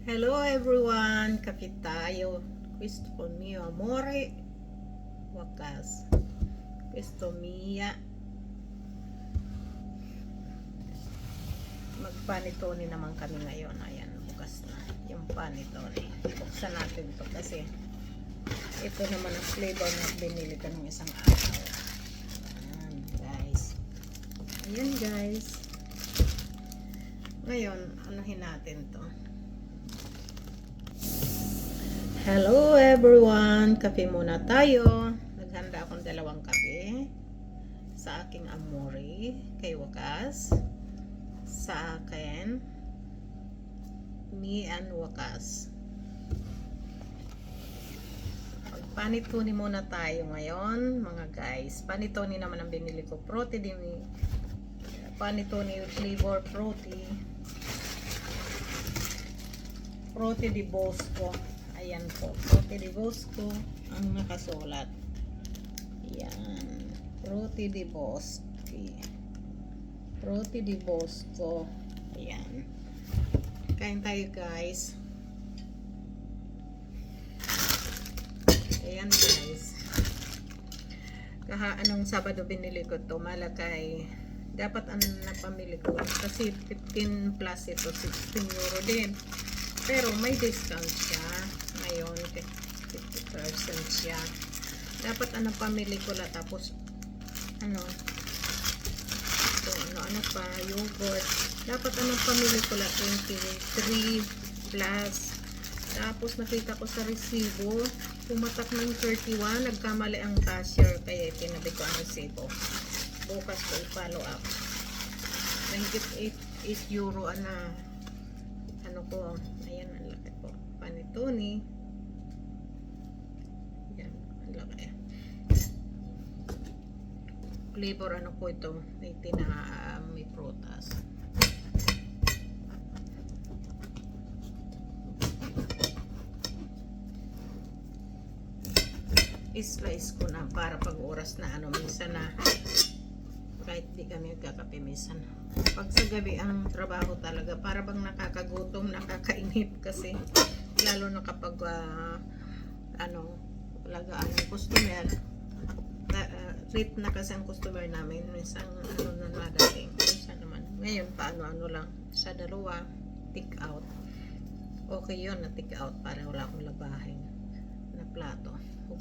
Hello everyone, kape tayo. Questo mio amore, wakas. Questo mia. Magpanitone naman kami ngayon. Ayan, bukas na yung panitone. Buksan natin to kasi ito naman ang flavor na binili ko ng isang araw. Ayan guys. Ayan guys. Ngayon, anuhin natin to. Hello everyone! Kape muna tayo. Naghanda akong dalawang kape. Sa aking amore, kay Wakas. Sa akin, me and Wakas. Panitone muna tayo ngayon, mga guys. Panitone naman ang binili ko. Panitone flavor Frutti di Bosco. Ayan po, Frutti di Bosco ang nakasulat. Ayan, Frutti di Bosco. Frutti di Bosco. Ayan. Kain tayo guys. Ayan guys. Anong Sabado binili ko to, malakay. Dapat ang napamili ko kasi 15 plus ito, 16 euro din. Pero may discount siya. Ngayon, 50% siya. Dapat ang napamili ko la, tapos ano pa, yogurt. Dapat ang napamili ko la 23 plus. Tapos nakita ko sa resibo, pumatak ng 31, nagkamali ang cashier, kaya tinabi ko ang resibo. Bukas ko i-follow up. Mahigit 8 euro na ano ko. Ayan, ang laki po. Panitone. Ayan, ang laki. Flavor ano po ito? May prutas. I-slice ko na para pag oras na minsan na kahit di kami magkakape minsan. Pag sa gabi ang trabaho talaga, para bang nakakagutom, nakakainip kasi lalo na kapag alagaan ng customer. Late na kasi ang customer namin, minsan na nadating, minsan naman. Ngayon paano lang sa dalawa, take out. Okay yun na take out para wala akong labahin na plato.